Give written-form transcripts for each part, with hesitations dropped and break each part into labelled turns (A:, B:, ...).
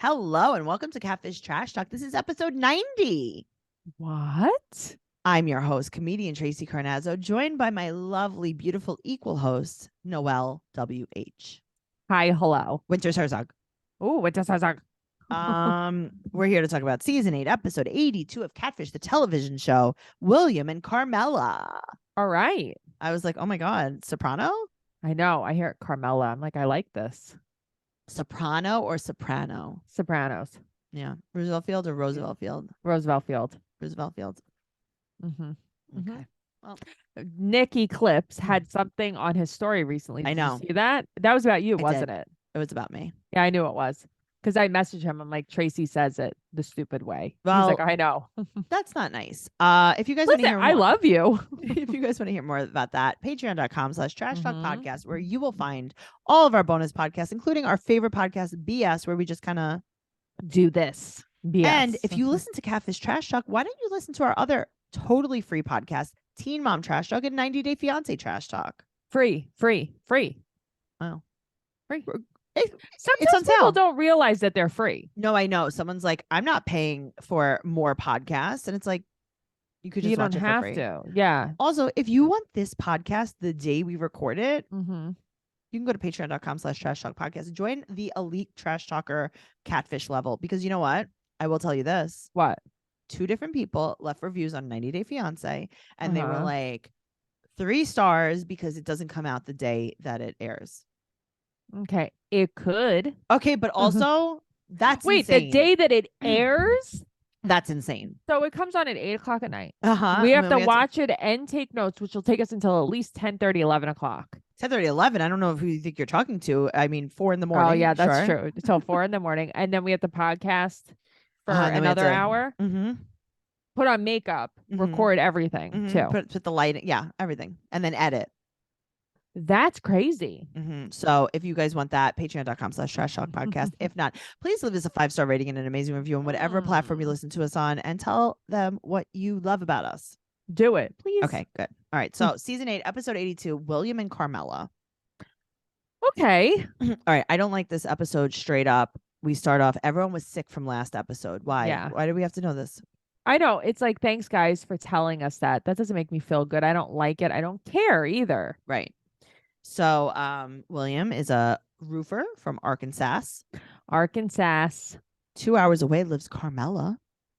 A: Hello and welcome to Catfish Trash Talk. This is episode 90.
B: What?
A: I'm your host, comedian Tracey Carnazzo, joined by my lovely, beautiful equal host, Noelle W.H.
B: Hi, hello.
A: Winters Herzog.
B: Oh, what does that?
A: We're here to talk about season 8, episode 82 of Catfish, the television show, William and Carmella.
B: All right.
A: I was like, oh my God, soprano?
B: I know. I hear it, Carmella. I'm like, I like this.
A: Soprano or soprano?
B: Sopranos.
A: Yeah. Roosevelt Field or Roosevelt Field?
B: Roosevelt Field.
A: Roosevelt Field.
B: Mm-hmm.
A: Okay. Well,
B: Nick Eclipse had something on his story recently.
A: I
B: Did
A: know.
B: you see that? That was about you,
A: I
B: wasn't
A: did.
B: it?
A: It was about me.
B: Yeah, I knew it was. Because I messaged him. I'm like, Tracey says it the stupid way.
A: Well,
B: he's like, I know.
A: That's not nice. If you guys
B: Listen,
A: want to hear more,
B: I love you.
A: if you guys want to hear more about that, patreon.com/trash talk
B: Mhm.
A: podcast, where you will find all of our bonus podcasts, including our favorite podcast, BS, where we just kind of
B: Do this. BS.
A: And if you listen to Catfish Trash Talk, why don't you listen to our other totally free podcast, Teen Mom Trash Talk and 90 Day Fiance Trash Talk?
B: free.
A: Wow.
B: Free.
A: It's
B: Sometimes
A: on sale.
B: people don't realize that they're free.
A: No, I know. Someone's like, I'm not paying for more podcasts. And it's like, you could just
B: You
A: watch
B: don't
A: it
B: have
A: for free.
B: to. Yeah.
A: Also, if you want this podcast the day we record it,
B: Mm-hmm.
A: you can go to patreon.com/trash talk podcast. Join the elite trash talker catfish level, because you know what? I will tell you this.
B: What?
A: 2 different people left reviews on 90 Day Fiance, and they were
B: Uh-huh.
A: like 3 stars because it doesn't come out the day that it airs.
B: Okay. It could.
A: Okay, but also that's
B: Wait,
A: insane.
B: the day that it airs?
A: That's insane.
B: So it comes on at 8:00 at night.
A: Uh-huh.
B: We have to watch it and take notes, which will take us until at least 10:30, 11 o'clock.
A: 10:30, 11. I don't know who you think you're talking to. I mean, 4 in the morning.
B: Oh, yeah, that's
A: sure.
B: true. Till 4 in the morning. And then we have to podcast for
A: And then we have
B: another
A: to-
B: hour.
A: Mm-hmm.
B: Put on makeup, record everything too.
A: Put the light, yeah, everything, and then edit.
B: That's crazy.
A: So if you guys want that, patreon.com/trash talk podcast. If not, please leave us a 5-star rating and an amazing review on whatever platform you listen to us on, and tell them what you love about us.
B: Do it, please.
A: Okay, good. All right. So season 8, episode 82, William and Carmella.
B: Okay.
A: All right. I don't like this episode straight up. We start off, everyone was sick from last episode. Why?
B: Yeah.
A: Why do we have to know this?
B: I know. It's like, thanks, guys, for telling us that. That doesn't make me feel good. I don't like it. I don't care either.
A: Right. So William is a roofer from Arkansas. 2 hours away lives Carmella.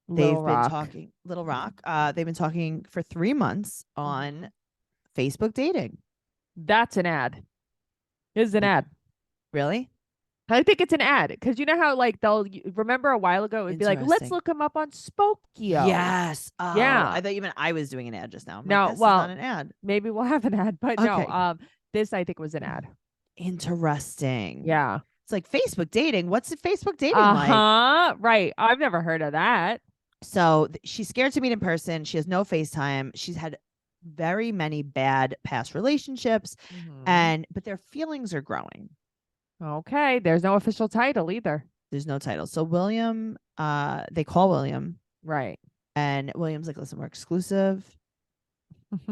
A: They've been talking, Little Rock. They've been talking for 3 months on Facebook dating.
B: That's an ad. It's an ad.
A: Really?
B: I think it's an ad, because you know how like they'll remember a while ago it'd be like, let's look him up on Spokio.
A: Yes. Oh,
B: yeah.
A: I thought even I was doing an ad just now.
B: No,
A: this is not an ad.
B: Maybe we'll have an ad, but no. This I think was an ad.
A: Interesting.
B: Yeah.
A: It's like Facebook dating. What's Facebook dating like?
B: Right. I've never heard of that.
A: So she's scared to meet in person. She has no FaceTime. She's had very many bad past relationships, but their feelings are growing.
B: Okay. There's no official title either.
A: There's no title. So William, they call William.
B: Right.
A: And William's like, listen, we're exclusive.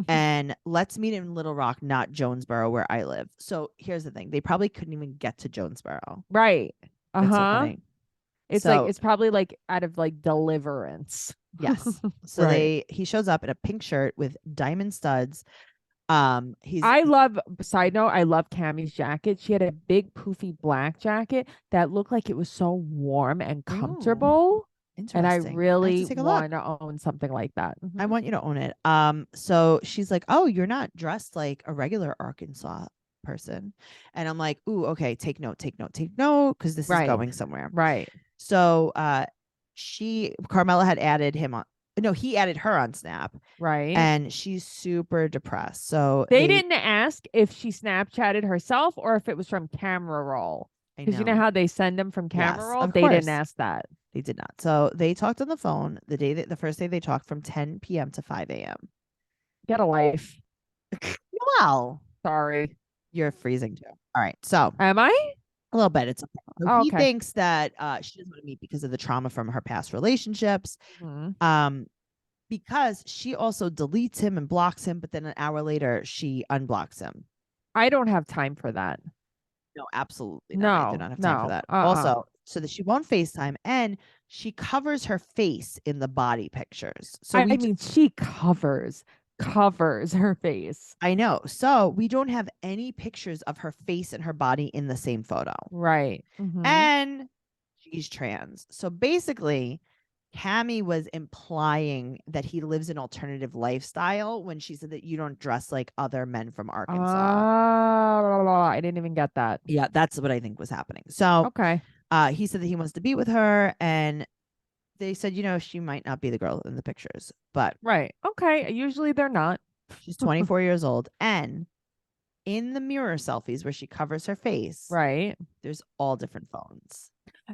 A: And let's meet in Little Rock, not Jonesboro, where I live. So here's the thing. They probably couldn't even get to Jonesboro.
B: Right.
A: That's so funny.
B: It's like, it's probably like out of like Deliverance.
A: Yes. So he shows up in a pink shirt with diamond studs.
B: I love Cammie's jacket. She had a big poofy black jacket that looked like it was so warm and comfortable. And I really want to own something like that.
A: I want you to own it. So she's like, oh, you're not dressed like a regular Arkansas person. And I'm like, ooh, okay, take note, because this is going somewhere.
B: Right.
A: So Carmella had added him on. No, he added her on Snap.
B: Right.
A: And she's super depressed. So
B: they didn't ask if she Snapchatted herself or if it was from camera roll. Because you know how they send them from camera roll? They didn't ask that.
A: They did not. So they talked on the phone the first day they talked from 10 p.m. to 5 a.m.
B: Get a life.
A: Wow.
B: Sorry.
A: You're freezing too. All right. So
B: am I?
A: A little bit. It's okay. So he
B: okay.
A: thinks that she doesn't want to meet because of the trauma from her past relationships. Because she also deletes him and blocks him, but then an hour later she unblocks him.
B: I don't have time for that.
A: No, absolutely not. I do not have time for that.
B: Also,
A: so that she won't FaceTime, and she covers her face in the body pictures.
B: So I mean, she covers her face.
A: I know. So we don't have any pictures of her face and her body in the same photo.
B: Right. Mm-hmm.
A: And she's trans. So basically, Cami was implying that he lives an alternative lifestyle when she said that you don't dress like other men from Arkansas.
B: I didn't even get that.
A: Yeah, that's what I think was happening. So
B: okay.
A: He said that he wants to be with her, and they said, she might not be the girl in the pictures, but
B: right. Okay. Usually they're not.
A: She's 24 years old, and in the mirror selfies where she covers her face,
B: right,
A: there's all different phones.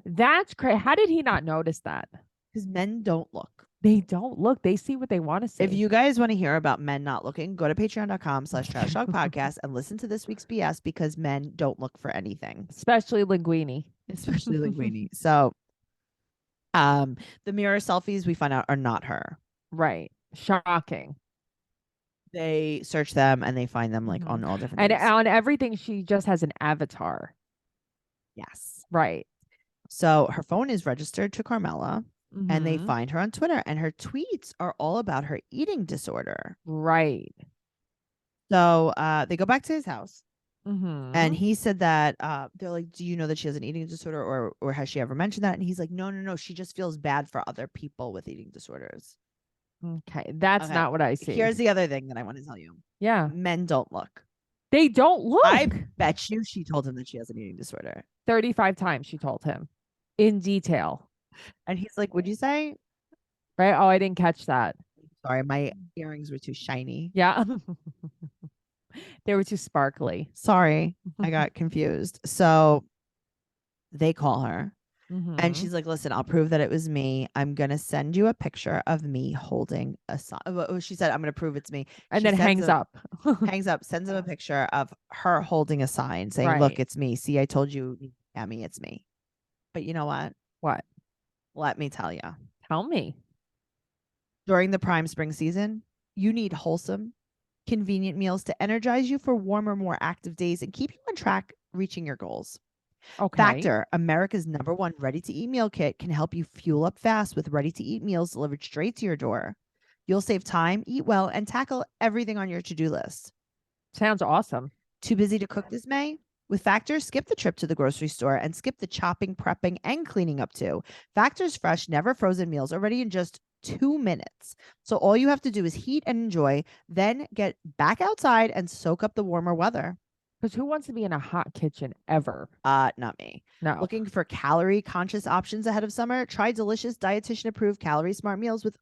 B: That's crazy. How did he not notice that?
A: Because men don't look.
B: They don't look. They see what they want to see.
A: If you guys want to hear about men not looking, go to patreon.com/trashdogpodcast and listen to this week's BS, because men don't look for anything.
B: Especially linguini.
A: So the mirror selfies we find out are not her.
B: Right. Shocking.
A: They search them and they find them like on all different things.
B: On everything, she just has an avatar.
A: Yes.
B: Right.
A: So her phone is registered to Carmella, and they find her on Twitter, and her tweets are all about her eating disorder.
B: Right.
A: So they go back to his house, and he said that they're like, do you know that she has an eating disorder, or has she ever mentioned that? And he's like, no. She just feels bad for other people with eating disorders.
B: Okay. That's not what I see.
A: Here's the other thing that I want to tell you.
B: Yeah.
A: Men don't look.
B: They don't look.
A: I bet you she told him that she has an eating disorder.
B: 35 times she told him in detail.
A: And he's like, what'd you say?
B: Right. Oh, I didn't catch that.
A: Sorry, my earrings were too shiny.
B: Yeah. They were too sparkly.
A: Sorry, I got confused. So they call her. And she's like, listen, I'll prove that it was me. I'm going to send you a picture of me holding a sign. She said, I'm going to prove it's me.
B: And then hangs up,
A: sends him a picture of her holding a sign saying, look, it's me. See, I told you, Cami, it's me. But you know what?
B: What?
A: Let me tell you.
B: Tell me.
A: During the prime spring season, you need wholesome, convenient meals to energize you for warmer, more active days and keep you on track reaching your goals.
B: Okay.
A: Factor, America's #1 ready-to-eat meal kit, can help you fuel up fast with ready-to-eat meals delivered straight to your door. You'll save time, eat well, and tackle everything on your to-do list.
B: Sounds awesome.
A: Too busy to cook this May? With Factor, skip the trip to the grocery store and skip the chopping, prepping, and cleaning up too. Factor's fresh, never frozen meals are ready in just 2 minutes. So all you have to do is heat and enjoy, then get back outside and soak up the warmer weather.
B: Because who wants to be in a hot kitchen ever?
A: Not me.
B: No.
A: Looking for calorie-conscious options ahead of summer? Try delicious, dietitian-approved, calorie-smart meals with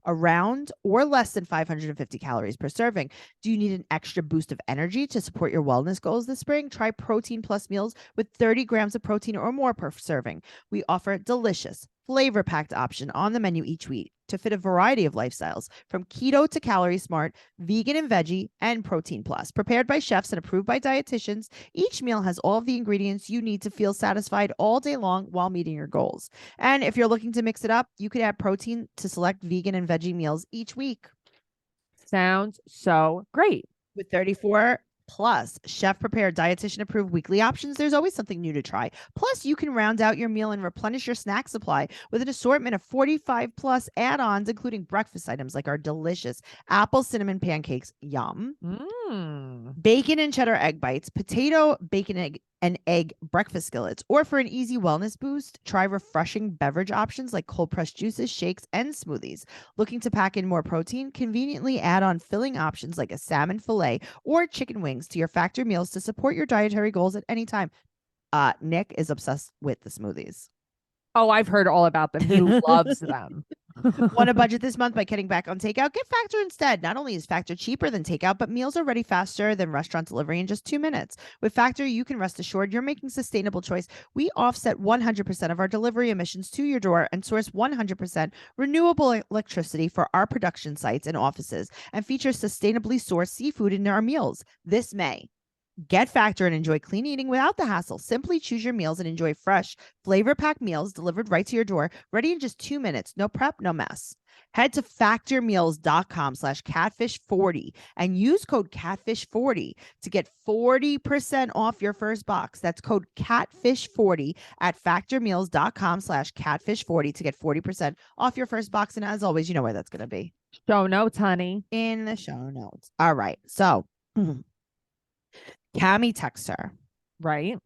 A: around or less than 550 calories per serving. Do you need an extra boost of energy to support your wellness goals this spring? Try Protein Plus meals with 30 grams of protein or more per serving. We offer delicious, flavor-packed option on the menu each week to fit a variety of lifestyles, from keto to calorie smart, vegan and veggie, and Protein Plus. Prepared by chefs and approved by dietitians, each meal has all of the ingredients you need to feel satisfied all day long while meeting your goals. And if you're looking to mix it up, you could add protein to select vegan and veggie meals each week.
B: Sounds so great.
A: With 34 plus chef prepared, dietitian approved weekly options, there's always something new to try. Plus, you can round out your meal and replenish your snack supply with an assortment of 45 plus add-ons, including breakfast items like our delicious apple cinnamon pancakes, yum, bacon and cheddar egg bites, potato, bacon, and egg breakfast skillets. Or for an easy wellness boost, try refreshing beverage options like cold pressed juices, shakes, and smoothies. Looking to pack in more protein? Conveniently add on filling options like a salmon fillet or chicken wings to your Factor meals to support your dietary goals at any time. Nick is obsessed with the smoothies.
B: Oh, I've heard all about them. He loves them.
A: Want to budget this month by cutting back on takeout? Get Factor instead. Not only is Factor cheaper than takeout, but meals are ready faster than restaurant delivery in just 2 minutes. With Factor, you can rest assured you're making a sustainable choice. We offset 100% of our delivery emissions to your door and source 100% renewable electricity for our production sites and offices, and feature sustainably sourced seafood in our meals. This May, get Factor and enjoy clean eating without the hassle. Simply choose your meals and enjoy fresh, flavor-packed meals delivered right to your door, ready in just 2 minutes. No prep, no mess. Head to factormeals.com/catfish40 and use code catfish40 to get 40% off your first box. That's code catfish40 at factormeals.com/catfish40 to get 40% off your first box. And as always, you know where that's going to be.
B: Show notes, honey.
A: In the show notes. All right. So Cammy texts her.
B: Right.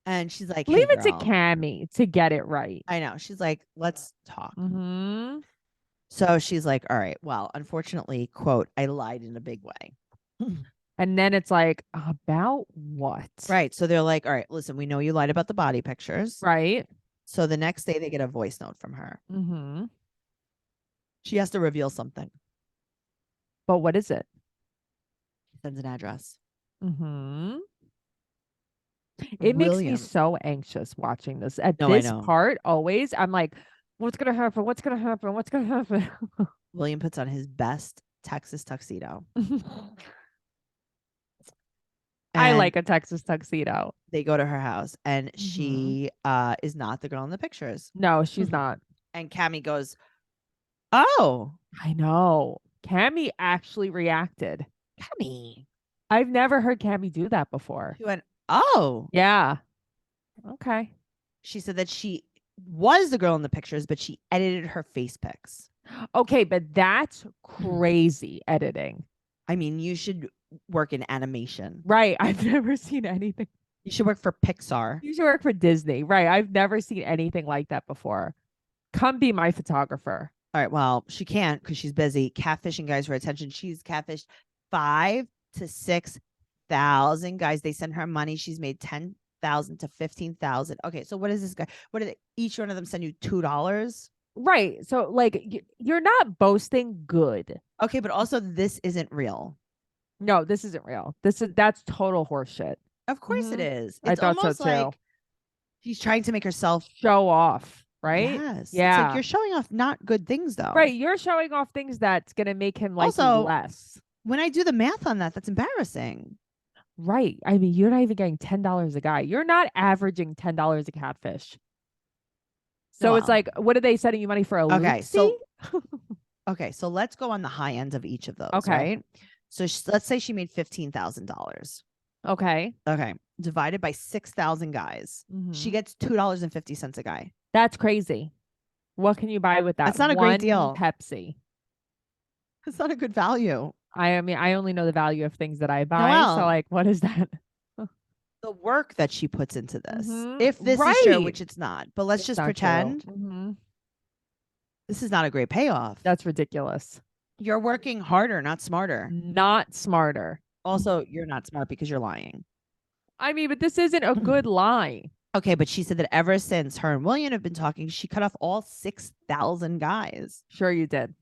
A: And she's like,
B: leave it to Cammy to get it right.
A: I know. She's like, let's talk.
B: Mm-hmm.
A: So she's like, all right, well, unfortunately, quote, I lied in a big way.
B: And then it's like, about what?
A: Right. So they're like, all right, listen, we know you lied about the body pictures.
B: Right.
A: So the next day they get a voice note from her.
B: Mm-hmm.
A: She has to reveal something.
B: But what is it?
A: She sends an address.
B: Mm-hmm. It makes me so anxious watching this. At this part, always, I'm like, what's going to happen? What's going to happen? What's going to happen?
A: William puts on his best Texas tuxedo.
B: I like a Texas tuxedo.
A: They go to her house and she is not the girl in the pictures.
B: No, she's not.
A: And Cammy goes, oh.
B: I know. Cammy actually reacted.
A: Cammy.
B: I've never heard Cammy do that before.
A: She went, oh.
B: Yeah. Okay.
A: She said that she was the girl in the pictures, but she edited her face pics.
B: Okay, but that's crazy editing.
A: I mean, you should work in animation.
B: Right. I've never seen anything.
A: You should work for Pixar.
B: You should work for Disney. Right. I've never seen anything like that before. Come be my photographer.
A: All right. Well, she can't because she's busy catfishing guys for attention. She's catfished 5,000 to 6,000 guys. They send her money. She's made 10,000 to 15,000. Okay. So what is this guy? What did each one of them send you? $2?
B: Right. So like you're not boasting good.
A: Okay. But also this isn't real.
B: No, this isn't real. That's total horseshit.
A: Of course it is.
B: It's I thought almost so too.
A: Like she's trying to make herself
B: show off, right?
A: Yes.
B: Yeah.
A: It's like you're showing off not good things though.
B: Right. You're showing off things that's gonna make him like
A: also,
B: you less.
A: When I do the math on that, that's embarrassing.
B: Right. I mean, you're not even getting $10 a guy. You're not averaging $10 a catfish. So it's like, what are they sending you money for?
A: Okay. So okay. So let's go on the high end of each of those. Okay. Right. So let's say she made $15,000.
B: Okay.
A: Okay. Divided by 6,000 guys. She gets $2.50 a guy.
B: That's crazy. What can you buy with that?
A: That's not a great deal.
B: Pepsi.
A: It's not a good value.
B: I mean, I only know the value of things that I buy. Noelle. So like, what is that?
A: The work that she puts into this. If this is true, which it's not, but let's just pretend. This is not a great payoff.
B: That's ridiculous.
A: You're working harder, not smarter.
B: Not smarter.
A: Also, you're not smart because you're lying.
B: I mean, but this isn't a good lie.
A: Okay, but she said that ever since her and William have been talking, she cut off all 6,000 guys.
B: Sure you did.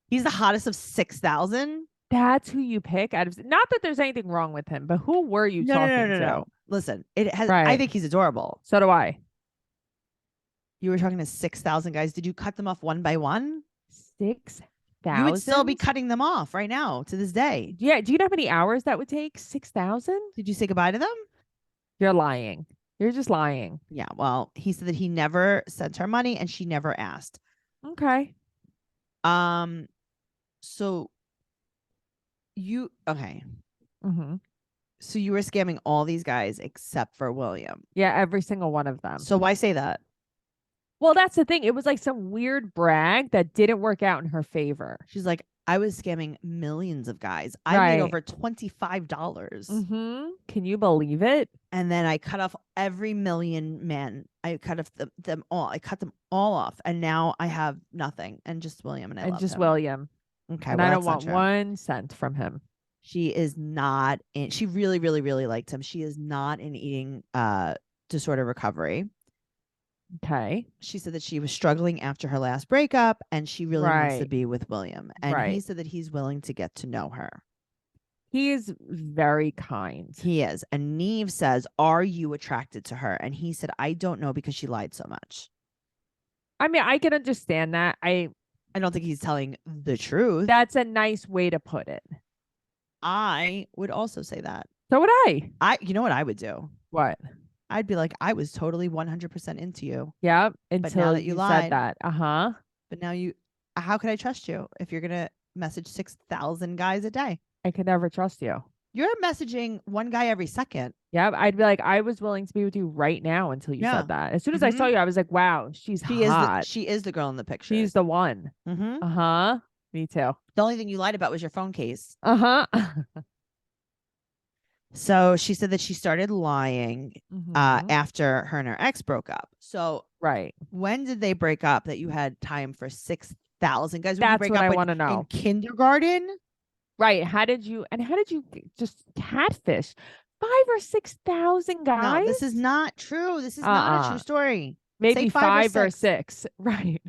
A: He's the hottest of 6,000.
B: That's who you pick out of. Not that there's anything wrong with him, but who were you talking to?
A: No. Listen, it has. Right. I think he's adorable.
B: So do I.
A: You were talking to 6,000 guys. Did you cut them off one by one?
B: 6,000.
A: You would still be cutting them off right now to this day.
B: Yeah. Do you know how many hours that would take? 6,000.
A: Did you say goodbye to them?
B: You're lying. You're just lying.
A: Yeah. Well, he said that he never sent her money and she never asked.
B: Okay.
A: So you okay.
B: So
A: you were scamming all these guys except for William.
B: Yeah, every single one of them.
A: So why say that?
B: Well, that's the thing. It was like some weird brag that didn't work out in her favor.
A: She's like, I was scamming millions of guys. I made over $25.
B: Can you believe it?
A: And then I cut off every million men. I cut off them all. I cut them all off. And now I have nothing. And just William. And I love him.
B: William.
A: Okay.
B: And I don't want 1 cent from him.
A: She is not in. She really, really, really liked him. She is not in eating disorder recovery.
B: Okay.
A: She said that she was struggling after her last breakup and she really wants to be with William. And he said that he's willing to get to know her.
B: He is very kind.
A: He is. And Neve says, are you attracted to her? And he said, I don't know because she lied so much.
B: I mean, I can understand that. I
A: don't think he's telling the truth.
B: That's a nice way to put it.
A: I would also say that.
B: So would I.
A: You know what I would do?
B: What?
A: I'd be like, I was totally 100% into you.
B: Yeah.
A: Until now that you lied,
B: said that.
A: But now how could I trust you if you're gonna message 6,000 guys a day?
B: I could never trust you.
A: You're messaging one guy every second.
B: Yeah, I'd be like, I was willing to be with you right now until you said that. As soon as I saw you, I was like, wow, she's hot.
A: She is the girl in the picture.
B: She's the one. Uh-huh. Me too.
A: The only thing you lied about was your phone case.
B: Uh-huh.
A: So she said that she started lying after her and her ex broke up. So when did they break up that you had time for 6,000 guys?
B: That's what I want to know.
A: In kindergarten?
B: Right. How did you just catfish 5,000 or 6,000 guys?
A: No, this is not true. This is not a true story.
B: Maybe 5 or 6. Right.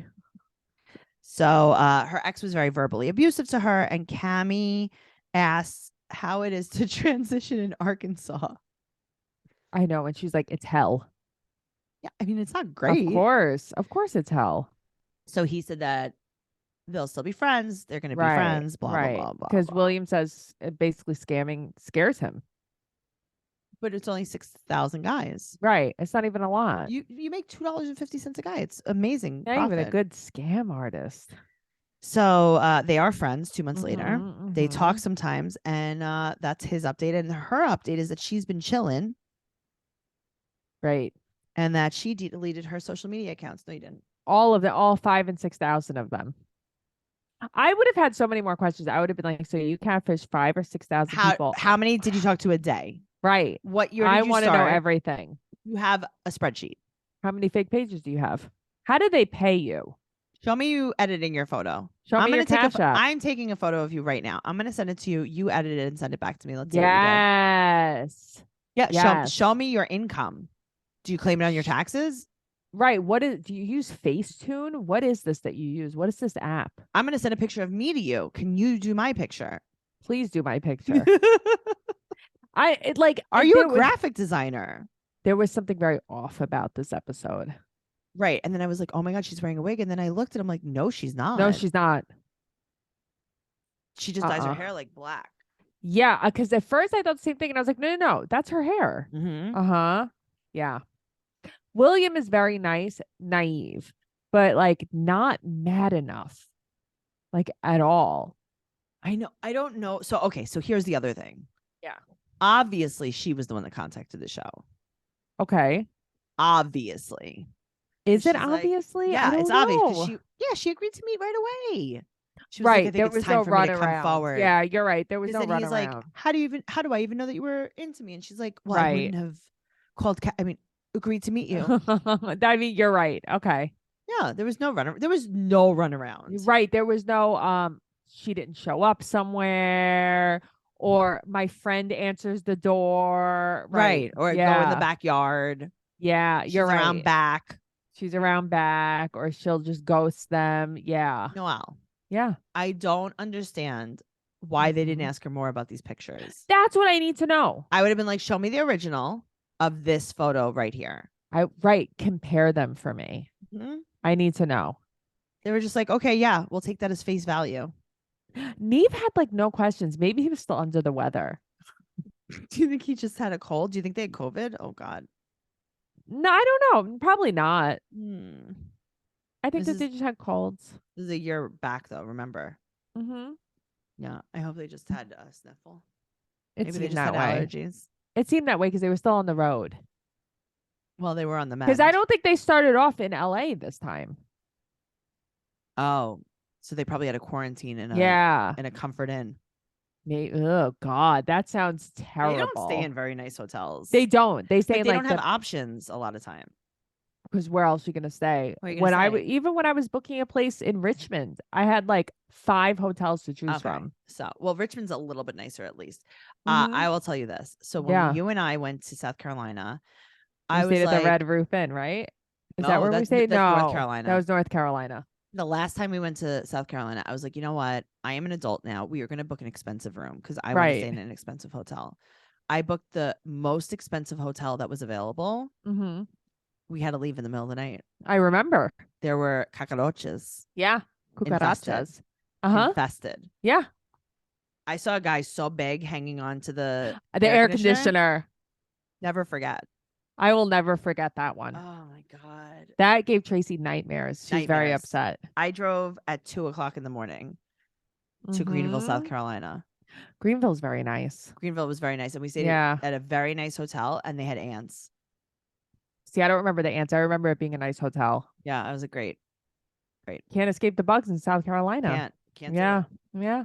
A: So her ex was very verbally abusive to her, and Cammie asks how it is to transition in Arkansas.
B: I know. And she's like, it's hell.
A: Yeah, I mean, it's not great.
B: Of course it's hell.
A: So he said that they'll still be friends. They're going to be friends, blah, blah, blah, blah.
B: Because William says basically scamming scares him.
A: But it's only 6,000 guys.
B: Right. It's not even a lot.
A: You make $2.50 a guy. It's amazing.
B: Not even a good scam artist.
A: So they are friends 2 months later. They talk sometimes, and that's his update. And her update is that she's been chilling.
B: Right.
A: And that she deleted her social media accounts. No, you didn't.
B: All of them, all 5,000 and 6,000 of them. I would have had so many more questions. I would have been like, so you catfish 5,000 or 6,000 people.
A: How many did you talk to a day?
B: Right.
A: What year did you start?
B: I want to know everything.
A: You have a spreadsheet.
B: How many fake pages do you have? How do they pay you?
A: Show me you editing your photo.
B: Show me your Cash App.
A: I'm taking a photo of you right now. I'm going to send it to you. You edit it and send it back to me. Let's see
B: what you did.
A: Yeah.
B: Yes.
A: Show me your income. Do you claim it on your taxes?
B: Right. Do you use Facetune? What is this that you use? What is this app?
A: I'm going to send a picture of me to you. Can you do my picture?
B: Please do my picture.
A: Are you a graphic designer?
B: There was something very off about this episode.
A: Right. And then I was like, oh my God, she's wearing a wig. And then I looked and I'm like, no, she's not.
B: No, she's not.
A: She just dyes her hair like black.
B: Yeah. Because at first I thought the same thing. And I was like, no, that's her hair. Yeah. William is very nice, naive, but like not mad enough, like at all.
A: I know. I don't know. So, okay. So here's the other thing.
B: Yeah.
A: Obviously, she was the one that contacted the show.
B: Okay.
A: Obviously.
B: Is it obviously?
A: Yeah, it's obvious. She agreed to meet right away. She was like, I think
B: there
A: it's
B: was
A: time
B: no
A: for me to come forward.
B: Yeah, you're right. There was no run
A: he's
B: around.
A: Like, how do I even know that you were into me? And she's like, well, I wouldn't have agreed to meet you.
B: I mean, you're right. Okay.
A: Yeah, there was no run around.
B: Right. There was no she didn't show up somewhere, or my friend answers the door.
A: Right. Or go in the backyard.
B: Yeah, you're right.
A: Around back.
B: She's around back, or she'll just ghost them. Yeah.
A: Noelle.
B: Yeah.
A: I don't understand why they didn't ask her more about these pictures.
B: That's what I need to know.
A: I would have been like, show me the original of this photo right here.
B: Compare them for me. I need to know. They
A: were just like, okay, yeah, we'll take that as face value.
B: Neve had like no questions. Maybe he was still under the weather.
A: Do you think he just had a cold? Do you think they had COVID? Oh God.
B: No, I don't know. Probably not. I think that they just had colds.
A: This is a year back though, remember?
B: Yeah.
A: I hope they just had a sniffle.
B: Maybe they just had allergies. It seemed that way because they were still on the road.
A: Well, they were on the mend.
B: Because I don't think they started off in LA this time.
A: Oh, so they probably had a quarantine in a Comfort Inn.
B: Oh God, that sounds terrible.
A: They don't stay in very nice hotels.
B: They don't. They stay in
A: they don't have options a lot of time.
B: Because where else are you gonna stay? Even when I was booking a place in Richmond, I had like 5 hotels to choose from.
A: So, Richmond's a little bit nicer at least. I will tell you this. So when you and I went to South Carolina,
B: I stayed at the Red Roof Inn, right? Is that where we stayed? No,
A: North Carolina.
B: That was North Carolina.
A: The last time we went to South Carolina, I was like, you know what? I am an adult now. We are going to book an expensive room because I want to stay in an expensive hotel. I booked the most expensive hotel that was available. We had to leave in the middle of the night.
B: I remember.
A: There were cucarachas.
B: Yeah. Cucarachas.
A: Infested.
B: Yeah.
A: I saw a guy so big hanging on to the
B: air conditioner.
A: Never forget.
B: I will never forget that one.
A: Oh my God.
B: That gave Tracey nightmares. She was very upset.
A: I drove at 2:00 in the morning to Greenville, South Carolina.
B: Greenville's very nice.
A: Greenville was very nice. And we stayed at a very nice hotel, and they had ants.
B: See, I don't remember the ants. I remember it being a nice hotel.
A: Yeah, it was a great.
B: Can't escape the bugs in South Carolina.
A: Can't.
B: Yeah.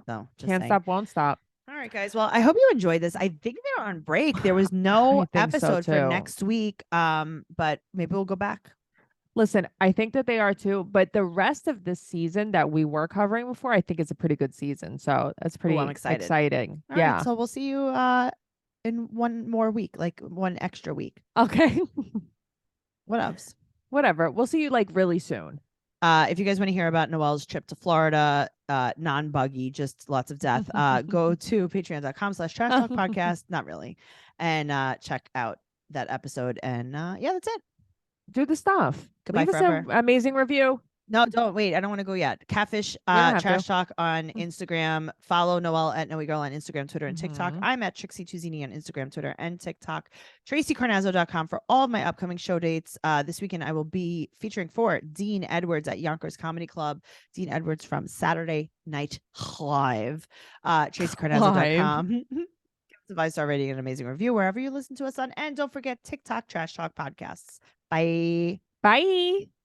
A: So
B: can't stop, won't stop.
A: All right, guys. Well, I hope you enjoyed this. I think they're on break. There was no episode for next week. But maybe we'll go back.
B: Listen, I think that they are too, but the rest of this season that we were covering before, I think it's a pretty good season. So that's pretty exciting.
A: All right, so we'll see you in one more week, like one extra week.
B: Okay.
A: What else?
B: Whatever. We'll see you like really soon.
A: If you guys want to hear about Noelle's trip to Florida, non-buggy, just lots of death, go to patreon.com/trashtalkpodcast. Not really. And check out that episode. And yeah, that's it.
B: Do the stuff.
A: Goodbye
B: Leave
A: forever.
B: us an amazing review.
A: No, don't wait. I don't want to go yet. Catfish Trash Talk on Instagram. Follow Noelle at Noe Girl on Instagram, Twitter, and TikTok. I'm at Trixie Tuzini on Instagram, Twitter, and TikTok. TraceyCarnazzo.com for all of my upcoming show dates. This weekend I will be featuring for Dean Edwards at Yonkers Comedy Club. Dean Edwards from Saturday Night Live. TraceyCarnazzo.com. Give us a 5-star rating and an amazing review wherever you listen to us on. And don't forget TikTok Trash Talk Podcasts. Bye.
B: Bye.